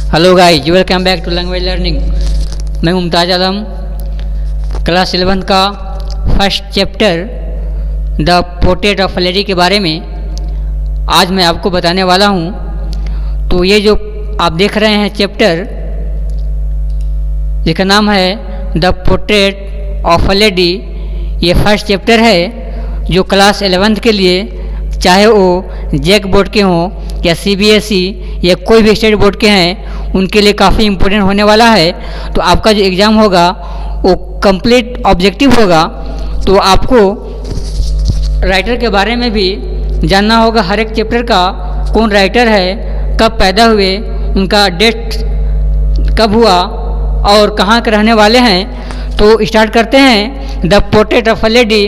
Hello guys, welcome back to language learning. मैं Mumtaz Alam, class 11 का first chapter the portrait of lady के बारे में आज मैं आपको बताने वाला हूँ। तो ये जो आप देख रहे हैं चैप्टर, जिसका नाम है द पोर्ट्रेट ऑफ लेडी, ये फर्स्ट चैप्टर है जो क्लास 11 के लिए, चाहे वो जैक बोर्ड के हों या CBSE या कोई भी स्टेट बोर्ड के हैं, उनके लिए काफ़ी इम्पोर्टेंट होने वाला है। तो आपका जो एग्ज़ाम होगा वो कंप्लीट ऑब्जेक्टिव होगा। तो आपको राइटर के बारे में भी जानना होगा, हर एक चैप्टर का कौन राइटर है, कब पैदा हुए, उनका डेथ कब हुआ और कहाँ के रहने वाले हैं। तो स्टार्ट करते हैं the portrait of a lady,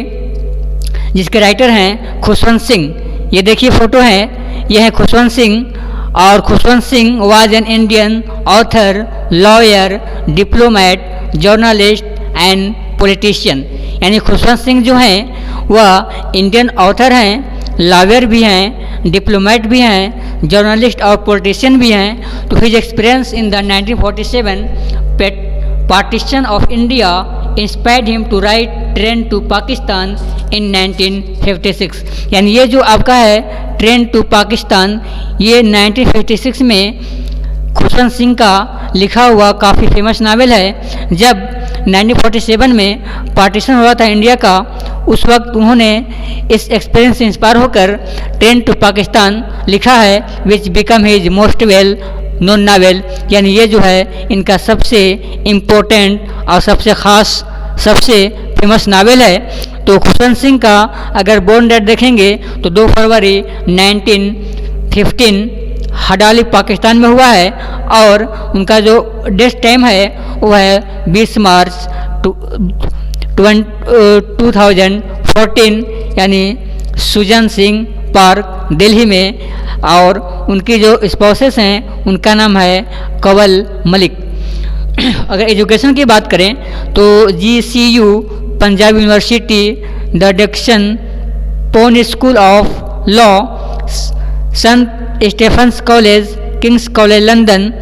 जिसके राइटर हैं खुशवंत सिंह। ये देखिए फ़ोटो है, यह है खुशवंत सिंह। और Khushwant Singh was an Indian author, lawyer, diplomat, journalist and politician. यानी खुशवंत सिंह जो हैं वह इंडियन ऑथर हैं, लॉयर भी हैं, डिप्लोमेट भी हैं, जर्नलिस्ट और पॉलिटिशियन भी हैं। तो his experience in the 1947 partition of India inspired him to write Train to Pakistan in 1956। यानी ये जो आपका है ट्रेन टू पाकिस्तान, ये 1956 में खुशवंत सिंह का लिखा हुआ काफ़ी फेमस नावल है। जब 1947 में पार्टीशन हुआ था इंडिया का, उस वक्त उन्होंने इस एक्सपीरियंस से इंस्पायर होकर ट्रेन टू पाकिस्तान लिखा है, विच become his most well known novel. यानी ये जो है इनका सबसे इम्पोर्टेंट और सबसे ख़ास, सबसे फेमस नावल है। तो खुशवंत सिंह का अगर बोर्न डेट देखेंगे तो 2 फरवरी 1915 हडाली पाकिस्तान में हुआ है, और उनका जो डेथ टाइम है वो है 20 मार्च 2014, यानी सुजन सिंह पार्क, दिल्ली में। और उनकी जो स्पाउसेस हैं उनका नाम है कंवल मलिक। अगर एजुकेशन की बात करें तो GCU Punjab university, the Dickson Poon school of law, saint Stephen's college, King's college London.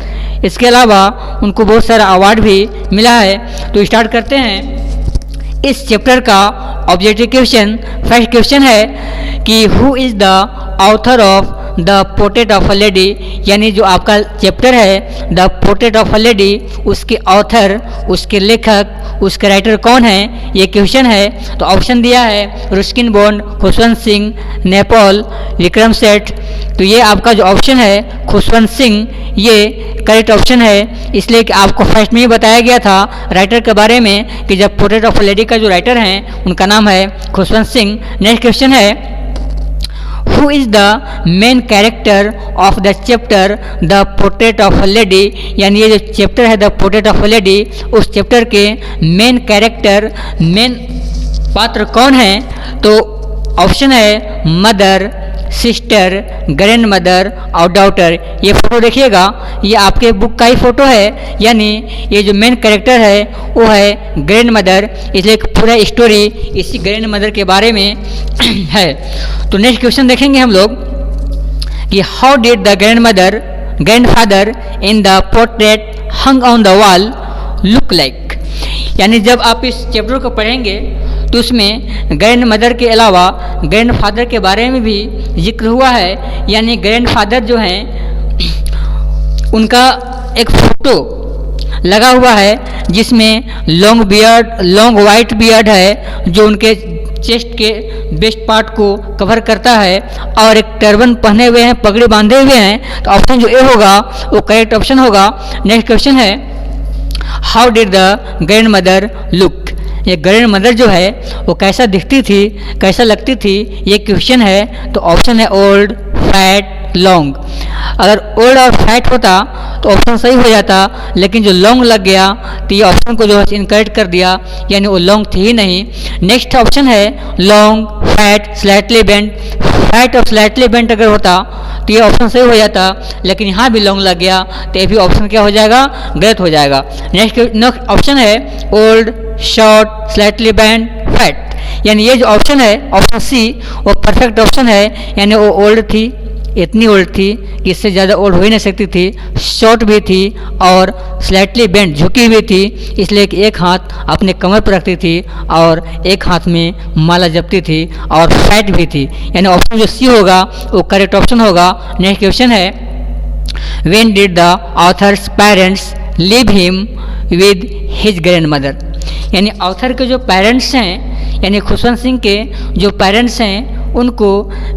इसके अलावा उनको बहुत सारा अवार्ड भी मिला है। तो स्टार्ट करते हैं इस चैप्टर का ऑब्जेक्टिव क्वेश्चन। फर्स्ट क्वेश्चन है कि who is the author of the portrait of a lady. यानी जो आपका चैप्टर है the portrait of a lady, उसके ऑथर, उसके लेखक, उसके राइटर कौन है, ये क्वेश्चन है। तो ऑप्शन दिया है रुस्किन बॉन्ड, खुशवंत सिंह, नेपोल, विक्रम सेठ। तो ये आपका जो ऑप्शन है खुशवंत सिंह, ये करेक्ट ऑप्शन है। इसलिए कि आपको फर्स्ट में ही बताया गया था राइटर के बारे में कि जब पोर्ट्रेट ऑफ अ लेडी का जो राइटर हैं उनका नाम है खुशवंत सिंह। नेक्स्ट क्वेश्चन है Who is the main character of the chapter The Portrait of a Lady। यानी ये जो चैप्टर है the portrait of a lady, उस चैप्टर के मेन कैरेक्टर, मेन पात्र कौन है। तो ऑप्शन है मदर, सिस्टर, ग्रैंड मदर और डॉटर। ये फ़ोटो देखिएगा, ये आपके बुक का ही फ़ोटो है। यानी ये जो मेन कैरेक्टर है वो है ग्रैंड मदर, इसलिए पूरा स्टोरी इसी ग्रैंड मदर के बारे में है। तो नेक्स्ट क्वेश्चन देखेंगे हम लोग कि how did the grand father in the portrait hung on the wall look like. यानी जब आप इस चैप्टर को पढ़ेंगे तो उसमें ग्रैंड मदर के अलावा ग्रैंड फादर के बारे में भी जिक्र हुआ है। यानी ग्रैंड फादर जो हैं उनका एक फ़ोटो लगा हुआ है जिसमें लॉन्ग वाइट बियर्ड है, जो उनके चेस्ट के बेस्ट पार्ट को कवर करता है, और एक टर्बन पहने हुए हैं, पगड़ी बांधे हुए हैं। तो ऑप्शन जो ए होगा वो करेक्ट ऑप्शन होगा। नेक्स्ट क्वेश्चन है how did the grand mother look. ये ग्रैंड मदर जो है वो कैसा दिखती थी, कैसा लगती थी, ये क्वेश्चन है। तो ऑप्शन है ओल्ड, फैट, लॉन्ग। अगर ओल्ड और फैट होता तो ऑप्शन सही हो जाता, लेकिन जो लॉन्ग लग गया तो ये ऑप्शन को जो है इनकरेक्ट कर दिया, यानी वो लॉन्ग थी ही नहीं। नेक्स्ट ऑप्शन है long, fat, slightly bent. Fat और स्लाइटली बेंट अगर होता तो ये ऑप्शन सही हो जाता, लेकिन यहाँ भी लॉन्ग लग गया तो ये भी ऑप्शन क्या हो जाएगा, गलत हो जाएगा। नेक्स्ट ऑप्शन है old, short, slightly bent, fat. यानी ये जो ऑप्शन है ऑप्शन सी वो परफेक्ट ऑप्शन है, यानी वो ओल्ड थी, इतनी ओल्ड थी कि इससे ज़्यादा ओल्ड हो ही नहीं सकती थी, शॉर्ट भी थी और स्लाइटली बेंड झुकी हुई थी, इसलिए कि एक हाथ अपने कमर पर रखती थी और एक हाथ में माला जपती थी और फैट भी थी। यानी ऑप्शन जो सी होगा वो करेक्ट ऑप्शन होगा। नेक्स्ट क्वेश्चन है, when did the author's parents leave him with his grand mother. यानी ऑथर के जो पेरेंट्स हैं, यानी खुशवंत सिंह के जो पेरेंट्स हैं, उनको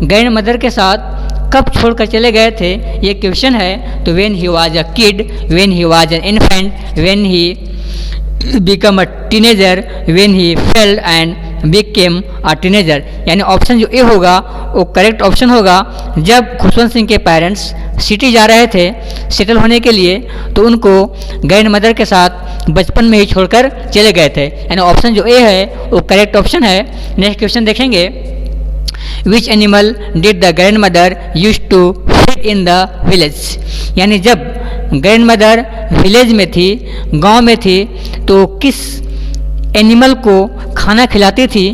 ग्रैंड मदर के साथ कब छोड़कर चले गए थे, ये क्वेश्चन है। तो when he was a kid, when he was an infant, when he become a teenager, when he fail and became a teenager. यानी ऑप्शन जो ए होगा वो करेक्ट ऑप्शन होगा। जब खुशवंत सिंह के पेरेंट्स सिटी जा रहे थे सेटल होने के लिए, तो उनको ग्रैंड मदर के साथ बचपन में ही छोड़कर चले गए थे। यानी ऑप्शन जो ए है वो करेक्ट ऑप्शन है। नेक्स्ट क्वेश्चन देखेंगे, which animal did the grand mother use to feed in the village. यानी जब ग्रैंड मदर विलेज में थी, गांव में थी, तो किस एनिमल को खाना खिलाती थी,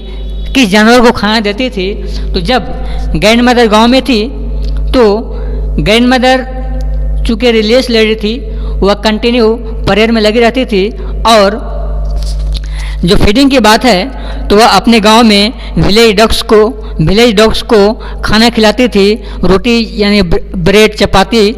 किस जानवर को खाना देती थी। तो जब ग्रैंड मदर गाँव में थी तो ग्रैंड मदर चूँकि रिलीजियस लेडी थी, वह कंटिन्यू प्रेयर में लगी रहती थी और जो फीडिंग की बात है तो वह अपने गांव में विलेज डॉग्स को खाना खिलाती थी, रोटी यानी ब्रेड चपाती,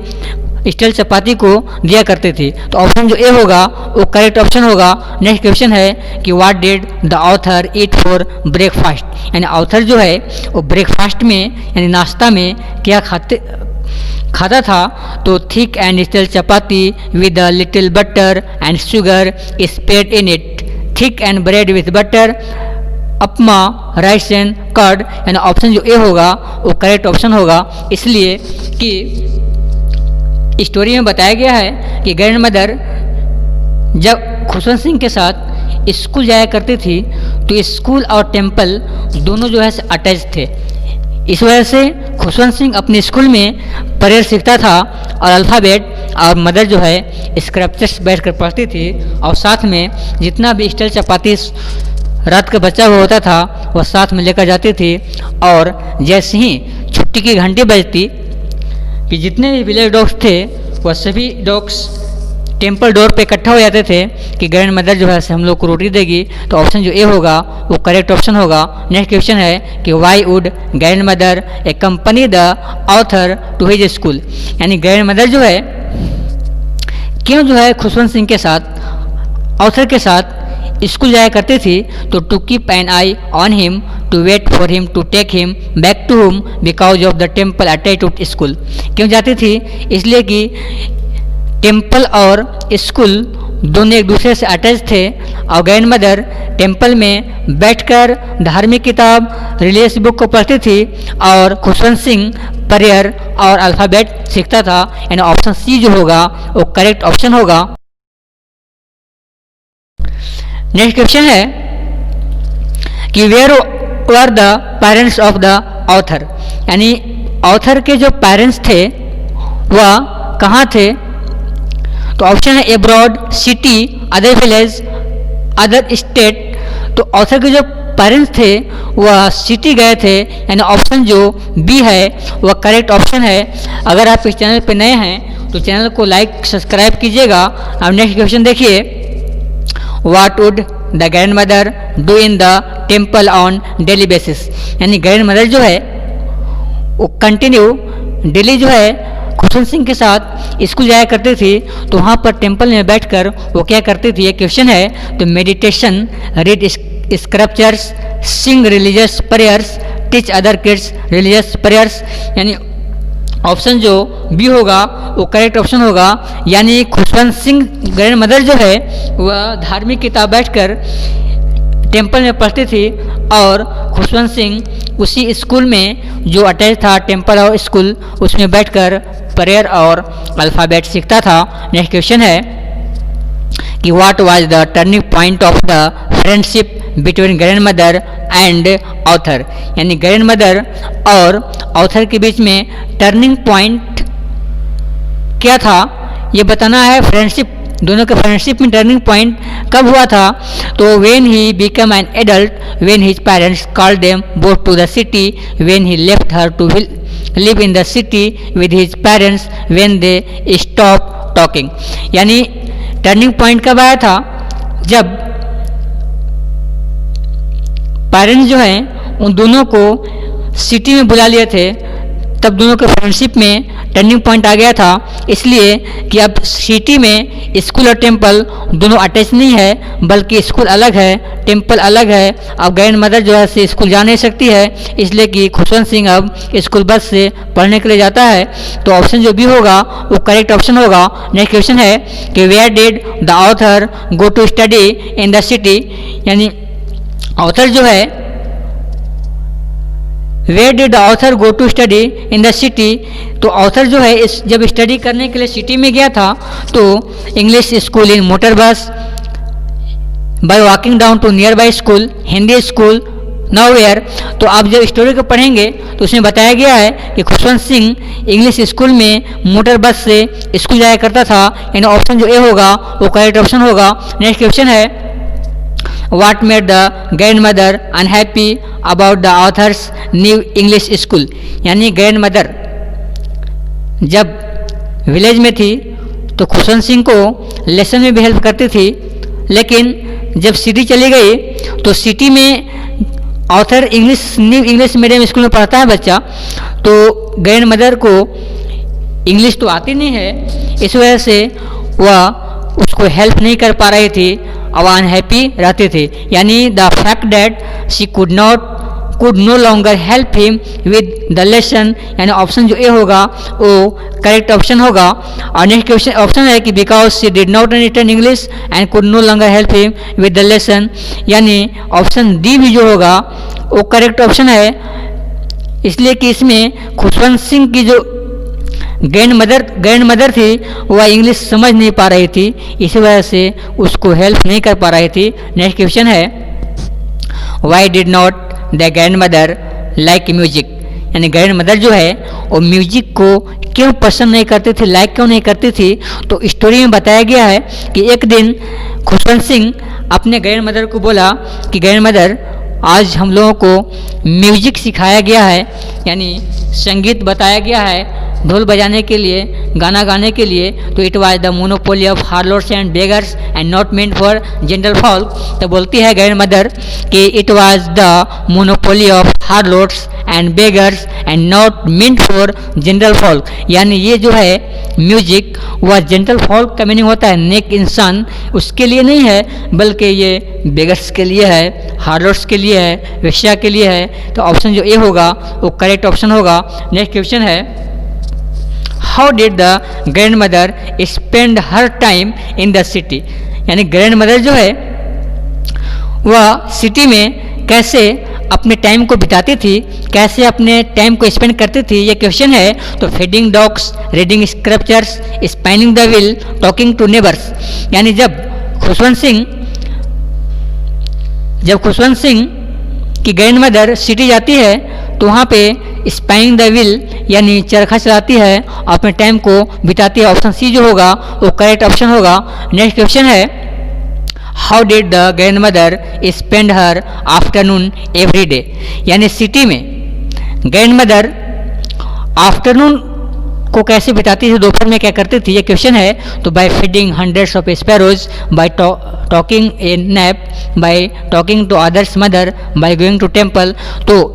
स्टील चपाती को दिया करती थी। तो ऑप्शन जो ए होगा वो करेक्ट ऑप्शन होगा। नेक्स्ट क्वेश्चन है कि what did the author eat for breakfast. यानी ऑथर जो है वो ब्रेकफास्ट में यानी नाश्ता में क्या खाता था। तो thick and steel chapati with a little butter and sugar spread in it, thick and bread with butter, upma, rice and curd. यानी ऑप्शन जो ए होगा वो करेक्ट ऑप्शन होगा। इसलिए कि स्टोरी में बताया गया है कि ग्रैंड मदर जब खुशवंत सिंह के साथ स्कूल जाया करती थी तो स्कूल और टेम्पल दोनों जो है अटैच थे। इस वजह से खुशवंत सिंह अपने स्कूल में प्रेयर सीखता था और अल्फ़ाबेट, और मदर जो है स्क्रिप्चर्स बैठ कर पढ़ती थी और साथ में जितना भी स्टील चपाती रात का बचा हुआ होता था वह साथ में लेकर जाती थी। और जैसे ही छुट्टी की घंटी बजती कि जितने भी विलेज डॉग्स थे वह सभी डॉग्स टेम्पल डोर पे इकट्ठा हो जाते थे कि ग्रैंड मदर जो है हम लोग को रोटी देगी। तो ऑप्शन जो ए होगा वो करेक्ट ऑप्शन होगा। नेक्स्ट क्वेश्चन है कि why would grandmother accompany the author to his school. यानी ग्रैंड मदर जो है क्यों जो है खुशवंत सिंह के साथ, ऑथर के साथ स्कूल जाया करती थी। तो to keep an eye on him, to wait for him to take him back to home because of the temple attach to school. क्यों जाती थी? इसलिए कि टेम्पल और स्कूल दोनों एक दूसरे से अटैच थे और ग्रैंड मदर टेम्पल में बैठकर धार्मिक किताब रिलीजियस बुक को पढ़ती थी और खुशवंत सिंह प्रेयर और अल्फ़ाबेट सीखता था। यानी ऑप्शन सी जो होगा वो करेक्ट ऑप्शन होगा। नेक्स्ट क्वेश्चन है कि where were the parents of the author. यानी ऑथर के जो पेरेंट्स थे वह कहाँ थे? तो ऑप्शन है abroad, city, other village, other state. तो ऑथर के जो पेरेंट्स थे वह सिटी गए थे। यानी ऑप्शन जो बी है वह करेक्ट ऑप्शन है। अगर आप इस चैनल पर नए हैं तो चैनल को लाइक सब्सक्राइब कीजिएगा। अब नेक्स्ट क्वेश्चन देखिए, what would the grand mother do in the temple on daily basis. यानी ग्रैंड मदर जो है वो कंटिन्यू डेली जो है खुशवंत सिंह के साथ स्कूल जाया करती थी। तो वहाँ पर टेम्पल में बैठकर वो क्या करती थी? ये क्वेश्चन है। तो meditation, read scriptures, sing religious prayers, teach other kids religious prayers. यानी ऑप्शन जो बी होगा वो करेक्ट ऑप्शन होगा। यानी खुशवंत सिंह ग्रैंड मदर जो है वह धार्मिक किताब बैठकर टेम्पल में पढ़ती थी और खुशवंत सिंह उसी स्कूल में जो अटैच था टेम्पल और स्कूल उसमें बैठकर प्रेयर और अल्फ़ाबेट सीखता था। नेक्स्ट क्वेश्चन है कि what was the turning point of the friendship between grand mother and author. यानी ग्रैंड मदर और ऑथर के बीच में टर्निंग पॉइंट क्या था ये बताना है। फ्रेंडशिप दोनों के फ्रेंडशिप में टर्निंग पॉइंट कब हुआ था? तो when he become an adult, when his parents called them both to the city, when he left her to live in the city with his parents, when they stop talking. यानी turning point कब आया था? जब parents जो हैं उन दोनों को सिटी में बुला लिए थे, तब दोनों के फ्रेंडशिप में टर्निंग पॉइंट आ गया था। इसलिए कि अब सिटी में स्कूल और टेम्पल दोनों अटैच नहीं है, बल्कि स्कूल अलग है, टेम्पल अलग है। अब ग्रैंड मदर जो है से स्कूल जा नहीं सकती है, इसलिए कि खुशवंत सिंह अब स्कूल बस से पढ़ने के लिए जाता है। तो ऑप्शन जो भी होगा वो करेक्ट ऑप्शन होगा। नेक्स्ट क्वेश्चन है कि where did the author go to study in the city, यानी ऑथर जो है where did the author go to study in the city, तो ऑथर जो है इस जब स्टडी करने के लिए सिटी में गया था तो English school in motor bus, by walking down to nearby school, Hindi school nowhere. तो आप जब स्टोरी को पढ़ेंगे तो उसमें बताया गया है कि खुशवंत सिंह इंग्लिश स्कूल में मोटर बस से स्कूल जाया करता था, यानी ऑप्शन जो ए होगा वो करेक्ट ऑप्शन होगा। नेक्स्ट क्वेश्चन है What made the grandmother unhappy about the author's new English school? यानी ग्रैंड मदर जब विलेज में थी तो खुशवंत सिंह को लेसन में भी हेल्प करती थी, लेकिन जब सिटी चली गई तो सिटी में author new English medium school में पढ़ता है बच्चा, तो ग्रैंड मदर को इंग्लिश तो आती नहीं है, इस वजह से वह उसको हेल्प नहीं कर पा रही थी और अनहैप्पी रहते थे। यानी the fact that she could no longer help him with the lesson, यानी ऑप्शन जो ए होगा वो करेक्ट ऑप्शन होगा। और नेक्स्ट क्वेश्चन ऑप्शन है कि because she did not understand English and could no longer help him with the lesson, यानी option D भी जो होगा वो करेक्ट ऑप्शन है। इसलिए कि इसमें खुशवंत सिंह की जो ग्रैंड मदर थी वह इंग्लिश समझ नहीं पा रही थी, इसी वजह से उसको हेल्प नहीं कर पा रही थी। नेक्स्ट क्वेश्चन है why did not the grand mother like music, यानी ग्रैंड मदर जो है वो म्यूजिक को क्यों पसंद नहीं करती थी, लाइक क्यों नहीं करती थी? तो स्टोरी में बताया गया है कि एक दिन खुशवंत सिंह अपने ग्रैंड मदर को बोला कि ग्रैंड मदर आज हम लोगों को म्यूजिक सिखाया गया है, यानी संगीत बताया गया है ढोल बजाने के लिए, गाना गाने के लिए। तो it was the monopoly of harlots and beggars and not meant for general folk. तो बोलती है ग्रैंड मदर कि it was the monopoly of harlots and beggars and not meant for general folk, यानी ये जो है म्यूजिक वह general folk का मीनिंग होता है नेक इंसान, उसके लिए नहीं है, बल्कि ये बेगर्स के लिए है, हार्लोड्स के लिए है, वेश्या के लिए है। तो ऑप्शन जो ए होगा वो करेक्ट ऑप्शन होगा। नेक्स्ट क्वेश्चन है how did the grand mother spend her time in the city, यानी ग्रैंड मदर जो है वह सिटी में कैसे अपने टाइम को बिताती थी, कैसे अपने टाइम को स्पेंड करती थी, ये क्वेश्चन है। तो feeding dogs, reading scriptures, spinning the wheel, talking to neighbours, यानी जब खुशवंत सिंह की ग्रैंड मदर सिटी जाती है तो वहाँ पे स्पाइनिंग द व्हील यानी चरखा चलाती है, अपने टाइम को बिताती है। ऑप्शन सी जो होगा वो करेक्ट ऑप्शन होगा। नेक्स्ट क्वेश्चन है how did the grand mother spend her afternoon every day, यानी सिटी में ग्रैंड मदर आफ्टरनून को कैसे बिताती थी, दोपहर में क्या करती थी, ये क्वेश्चन है। तो by feeding hundreds of sparrows, by talking a nap, by talking to others mother, by going to temple. तो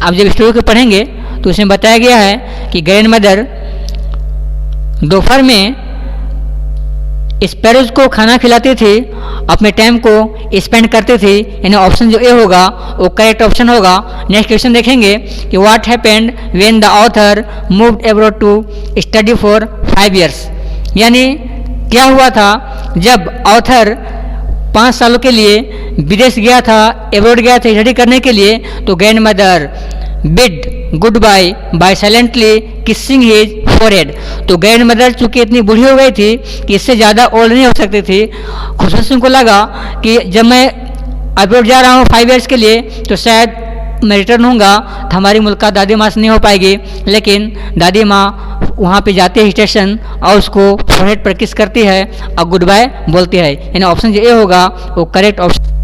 आप जब स्टोरी को पढ़ेंगे तो उसमें बताया गया है कि ग्रैंड मदर दोपहर में स्पैरोज को खाना खिलाती थी, अपने टाइम को स्पेंड करती थी, यानी ऑप्शन जो ए होगा वो करेक्ट ऑप्शन होगा। नेक्स्ट क्वेश्चन देखेंगे कि what happened when the author moved abroad to study for 5 years, यानी क्या हुआ था जब ऑथर 5 सालों के लिए विदेश गया था, अब्रॉड गया था स्टडी करने के लिए। तो grand mother bid good bye bye silently kissing his forehead. तो ग्रैंड मदर चूंकि इतनी बूढ़ी हो गई थी कि इससे ज़्यादा ओल्ड नहीं हो सकती थी, खुशवंत सिंह को लगा कि जब मैं अब्रॉड जा रहा हूँ 5 years के लिए तो शायद मैं रिटर्न होऊंगा तो हमारी मुलाकात दादी माँ से नहीं हो पाएगी, लेकिन दादी माँ वहाँ पे जाती है स्टेशन और उसको फोरहेड पर किस करती है और गुड बाय बोलती है, यानी ऑप्शन जो ए होगा वो करेक्ट ऑप्शन।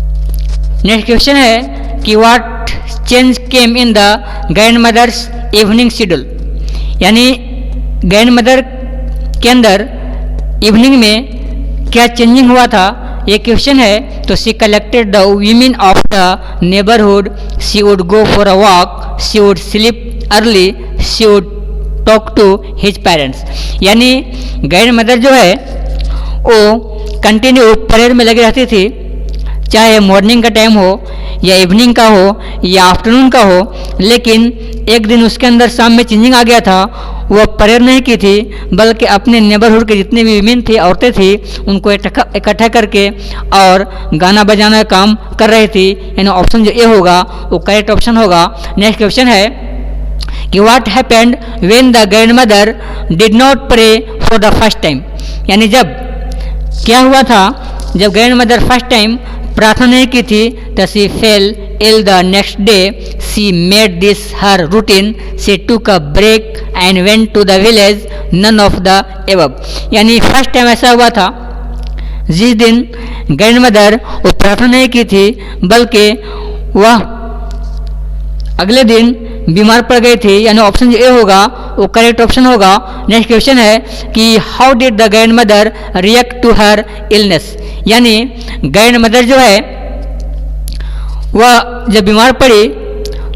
नेक्स्ट क्वेश्चन है कि what change came in the grand mother's evening schedule, यानी ग्रैंड मदर के अंदर इवनिंग में क्या चेंजिंग हुआ था, ये क्वेश्चन है। तो she collected the women of the neighbourhood, she would go for a walk, she would sleep early, she would talk to his parents, यानी ग्रैंड मदर जो है वो कंटिन्यू परेड में लगी रहती थी, चाहे मॉर्निंग का टाइम हो या इवनिंग का हो या आफ्टरनून का हो, लेकिन एक दिन उसके अंदर शाम में चेंजिंग आ गया था। वह परेड नहीं की थी बल्कि अपने नेबरहुड के जितने भी वीमेन थी, औरतें थी, उनको इकट्ठा करके और गाना बजाना का काम कर रही थी, यानी ऑप्शन जो ए होगा वो करेक्ट ऑप्शन होगा। नेक्स्ट क्वेश्चन है कि what happened when the grand mother did not pray for the first time, यानी जब क्या हुआ था जब ग्रैंड मदर फर्स्ट टाइम प्रार्थना नहीं की थी, तो she fell ill the next day, she made this her routine, she took a break and went to the village, none of the above, यानी फर्स्ट टाइम ऐसा हुआ था जिस दिन ग्रैंड मदर वो प्रार्थना नहीं की थी बल्कि वह अगले दिन बीमार पड़ गई थी, यानी ऑप्शन जो ए होगा वो करेक्ट ऑप्शन होगा। नेक्स्ट क्वेश्चन है कि how did the grand mother react to her illness, यानी ग्रैंड मदर जो है वह जब बीमार पड़ी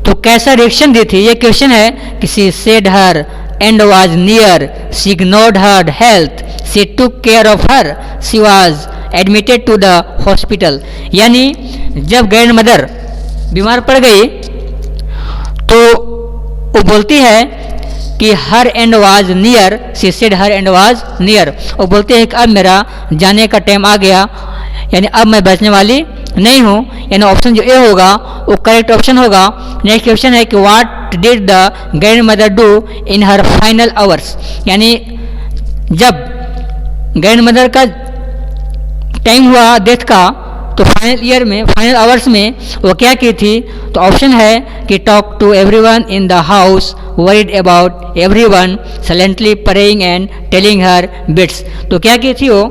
तो कैसा रिएक्शन दी थी, ये क्वेश्चन है कि she said her end was near, she ignored her health, she took care of her, she was admitted to the hospital, यानी जब ग्रैंड मदर बीमार पड़ गई तो वो बोलती है कि हर end was near, she said her end was near, वो बोलते हैं कि अब मेरा जाने का टाइम आ गया, यानी अब मैं बचने वाली नहीं हूँ, यानी ऑप्शन जो ए होगा वो करेक्ट ऑप्शन होगा। नेक्स्ट क्वेश्चन है कि what did the grand mother do in her final hours, यानी जब ग्रैंड मदर का टाइम हुआ डेथ का तो फाइनल आवर्स में वो क्या की थी, तो ऑप्शन है कि talk to everyone in the house, worried about everyone, silently praying and telling her beads, तो क्या की थी वो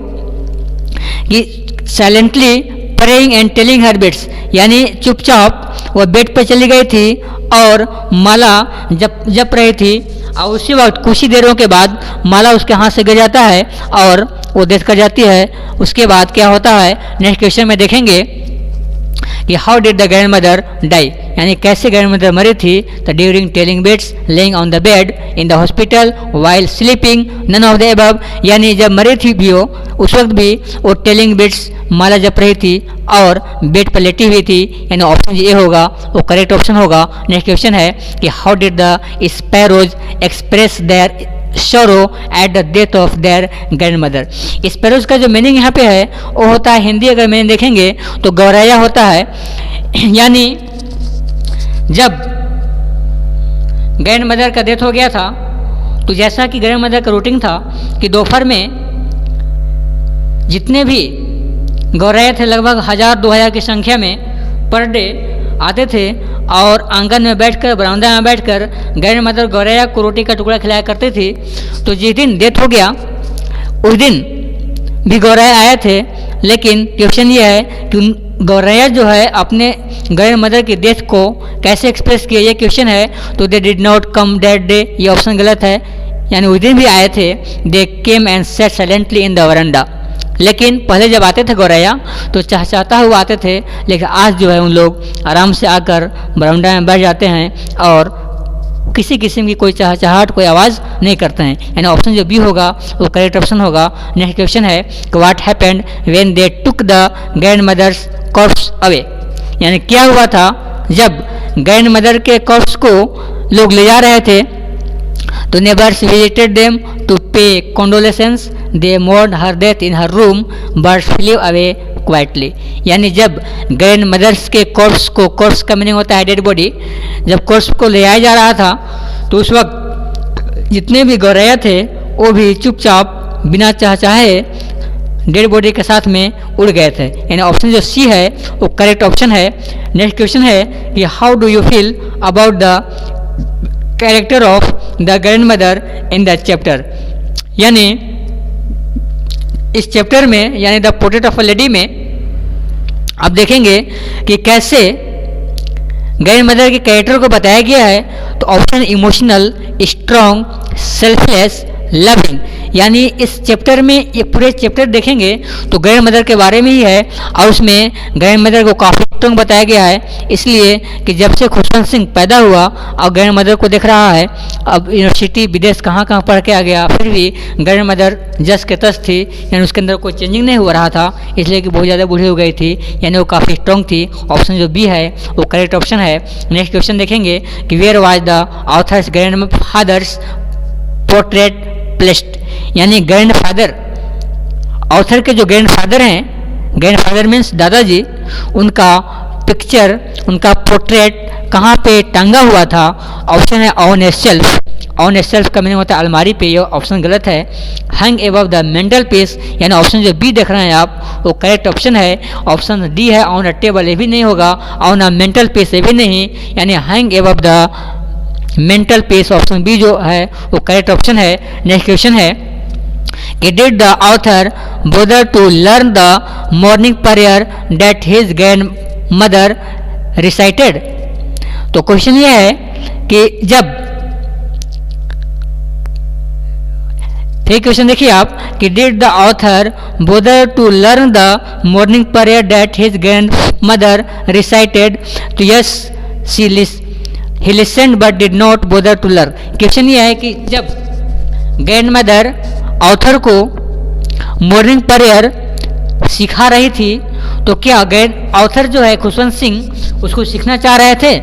कि silently praying and telling her beads, यानी चुपचाप वो बेड पर चली गई थी और माला जप रही थी, और उसी वक्त कुछ ही देरों के बाद माला उसके हाथ से गिर जाता है और वो डेथ कर जाती है। उसके बाद क्या होता है नेक्स्ट क्वेश्चन में देखेंगे कि how did the grand mother die, यानी कैसे ग्रैंड मदर मरी थी, तो during telling beads, laying on the bed, in the hospital, while sleeping, none of the above, यानी जब मरी थी भी वो उस वक्त भी वो टेलिंग बिट्स माला जप रही थी और बेड पर लेटी हुई थी, यानी ऑप्शन ए होगा वो करेक्ट ऑप्शन होगा। नेक्स्ट क्वेश्चन है कि how did the sparrows express their sorrow at the death of their grand mother, sparrows का जो मीनिंग यहाँ पे है वो होता है, हिंदी अगर मीनिंग देखेंगे तो गौरैया होता है, यानी जब ग्रैंड मदर का डेथ हो गया था तो जैसा कि ग्रैंड मदर का रूटीन था कि दोपहर में जितने भी गौरैया थे लगभग 1000-2000 की संख्या में पर डे आते थे और आंगन में बैठकर बरामदा में बैठकर ग्रैंड मदर गौरैया को रोटी का टुकड़ा खिलाया करती थी। तो जिस दिन डेथ हो गया उस दिन भी गौरैया आए थे, लेकिन क्वेश्चन ये है कि गौरैया जो है अपने ग्रैंड मदर की डेथ को कैसे एक्सप्रेस किया, ये क्वेश्चन है। तो they did not come that day, ये ऑप्शन गलत है, यानी उस दिन भी आए थे। They came and sat silently in the veranda, लेकिन पहले जब आते थे गौरैया तो चहचहाता हुआ आते थे, लेकिन आज जो है उन लोग आराम से आकर बरामदा में बैठ जाते हैं और किसी किस्म की कोई चहचहाट कोई आवाज़ नहीं करते हैं, यानी ऑप्शन जो बी होगा वो करेक्ट ऑप्शन होगा। नेक्स्ट क्वेश्चन है कि what happened when they took the grand mother's corpse away, यानी क्या हुआ था जब ग्रैंड मदर के कॉर्प्स को लोग ले जा रहे थे। तो neighbours visited them to pay condolences, they mourn her death in her room but flew away quietly, यानी जब ग्रैंड मदर्स के कॉर्प्स को, कॉर्प्स का मीनिंग होता है डेड बॉडी, जब कॉर्प्स को ले आया जा रहा था तो उस वक्त जितने भी गौरैया थे वो भी चुपचाप बिना चहचहाए डेड बॉडी के साथ में उड़ गए थे। यानी ऑप्शन जो सी है वो करेक्ट ऑप्शन है। नेक्स्ट क्वेश्चन है कि how do you feel about the character of the grand mother in the chapter. यानी इस चैप्टर में यानी the portrait of a lady में आप देखेंगे कि कैसे ग्रैंड मदर के कैरेक्टर को बताया गया है। तो option emotional, strong, selfless, loving. यानी इस चैप्टर में ये पूरे चैप्टर देखेंगे तो ग्रैंड मदर के बारे में ही है और उसमें ग्रैंड मदर को काफ़ी स्ट्रॉन्ग बताया गया है। इसलिए कि जब से खुशवंत सिंह पैदा हुआ और ग्रैंड मदर को देख रहा है, अब यूनिवर्सिटी विदेश कहाँ कहाँ पढ़ के आ गया, फिर भी ग्रैंड मदर जस के तस थी। यानी उसके अंदर कोई चेंजिंग नहीं हो रहा था, इसलिए कि बहुत ज़्यादा बूढ़ी हो गई थी। यानी वो काफ़ी स्ट्रॉन्ग थी। ऑप्शन जो बी है वो करेक्ट ऑप्शन है। नेक्स्ट क्वेश्चन देखेंगे कि where was the author's grand father's portrait placed. यानी ग्रैंड फादर, ऑथर के जो ग्रैंड फादर हैं, ग्रैंड फादर मीन्स दादाजी, उनका पिक्चर, उनका पोर्ट्रेट कहाँ पे टांगा हुआ था। ऑप्शन है on A shelf. On A shelf का मीनिंग होता है अलमारी पे, ये ऑप्शन गलत है। Hang above the mental peace, यानी ऑप्शन जो बी देख रहे हैं आप वो करेक्ट ऑप्शन है। ऑप्शन डी है ऑन अ टेबल, ये भी नहीं होगा। ऑन अ मेंटल पीस ये भी नहीं, यानी hang above the mantelpiece, option B जो है वो करेक्ट ऑप्शन है। नेक्स्ट क्वेश्चन है कि did the author bother to learn the morning prayer that his grandmother recited. तो क्वेश्चन ये है कि जब, फिर क्वेश्चन देखिए आप कि did the author bother to learn the morning prayer that his grandmother recited. तो yes he listened but did not bother to learn. Question ये है कि जब ग्रैंड मदर ऑथर को मॉर्निंग प्रेयर सिखा रही थी तो क्या ग्रैंड ऑथर जो है खुशवंत सिंह उसको सीखना चाह रहे थे,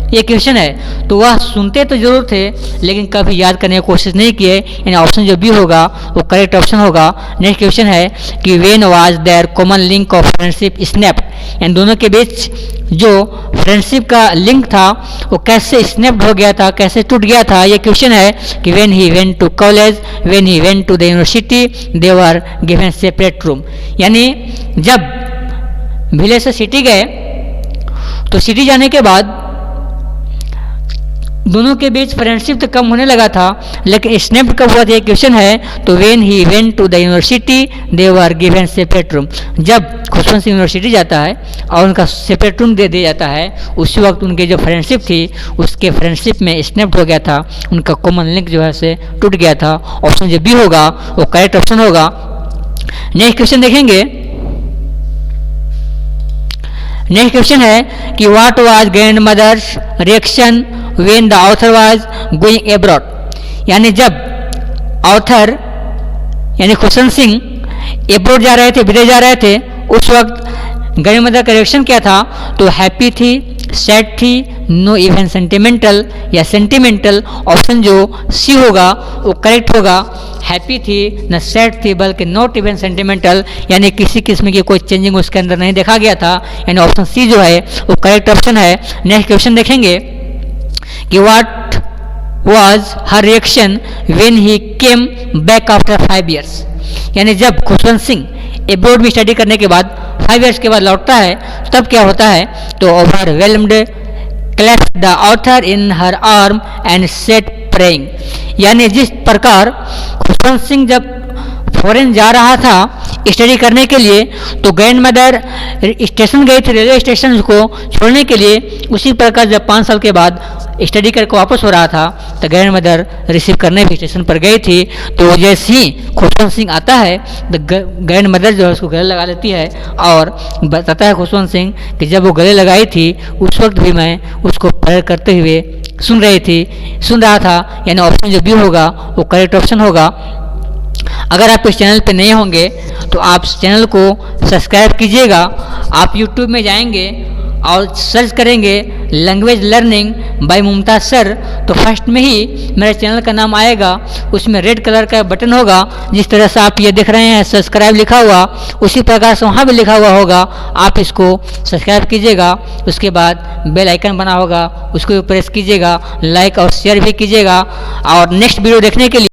ये क्वेश्चन है। तो वह सुनते तो जरूर थे लेकिन कभी याद करने की कोशिश नहीं किए। यानी ऑप्शन जो बी होगा वो करेक्ट ऑप्शन होगा। नेक्स्ट क्वेश्चन है कि when was their common link of friendship snapped. इन दोनों के बीच जो फ्रेंडशिप का लिंक था वो कैसे स्नैप्ड हो गया था, कैसे टूट गया था, ये क्वेश्चन है। कि when he went to college, when he went to the university, they were given separate room. यानी जब विलेज से सिटी गए तो सिटी जाने के बाद दोनों के बीच फ्रेंडशिप तो कम होने लगा था, लेकिन स्नैप्ड कब हुआ था ये क्वेश्चन है। तो when he went to the university they were given separate room. जब खुशवंत सिंह यूनिवर्सिटी जाता है और उनका सेपरेट रूम दे दिया जाता है, उसी वक्त उनकी जो फ्रेंडशिप थी उसके फ्रेंडशिप में स्नैप्ड हो गया था, उनका कॉमन लिंक जो है से टूट गया था। ऑप्शन जो बी होगा वो करेक्ट ऑप्शन होगा। नेक्स्ट क्वेश्चन देखेंगे। नेक्स्ट क्वेश्चन है कि what was grand mother's reaction when the author was going abroad. यानी जब ऑथर यानी खुशवंत सिंह अब्रॉड जा रहे थे, विदेश जा रहे थे, उस वक्त ग्रैंड मदर का रिएक्शन क्या था। तो हैप्पी थी, सैड थी, नो इवन सेंटिमेंटल या सेंटिमेंटल। ऑप्शन जो सी होगा वो करेक्ट होगा। हैप्पी थी, न सैड थी, बल्कि नॉट इवन सेंटिमेंटल, यानी किसी किस्म की कोई चेंजिंग उसके अंदर नहीं देखा गया था। यानी ऑप्शन सी जो है वो करेक्ट ऑप्शन है। नेक्स्ट क्वेश्चन देखेंगे कि what was her reaction when he came back after 5 years। यानी जब खुशवंत सिंह अब्रॉड में स्टडी करने के बाद 5 years के बाद लौटता है तब क्या होता है। तो overwhelmed clapped the author in her arm and set praying. यानी जिस प्रकार खुशवंत सिंह जब फॉरेन जा रहा था स्टडी करने के लिए तो ग्रैंड मदर स्टेशन गई थी, रेलवे स्टेशन को छोड़ने के लिए, उसी प्रकार जब 5 साल के बाद स्टडी करके वापस हो रहा था तो ग्रैंड मदर रिसीव करने भी स्टेशन पर गई थी। तो जैसे ही खुशवंत सिंह आता है तो ग्रैंड मदर जो है उसको गले लगा लेती है और बताता है खुशवंत सिंह कि जब वो गले लगाई थी उस वक्त भी मैं उसको प्रेयर करते हुए सुन रहा था। यानी ऑप्शन जो बी होगा वो करेक्ट ऑप्शन होगा। अगर आप इस चैनल पे नए होंगे तो आप चैनल को सब्सक्राइब कीजिएगा। आप YouTube में जाएंगे और सर्च करेंगे language learning by Mumtaz sir, तो फर्स्ट में ही मेरे चैनल का नाम आएगा। उसमें रेड कलर का बटन होगा, जिस तरह से आप ये देख रहे हैं सब्सक्राइब लिखा हुआ, उसी प्रकार से वहाँ भी लिखा हुआ होगा। आप इसको सब्सक्राइब कीजिएगा, उसके बाद बेल आइकन बना होगा उसको भी प्रेस कीजिएगा, लाइक और शेयर भी कीजिएगा। और नेक्स्ट वीडियो देखने के लिए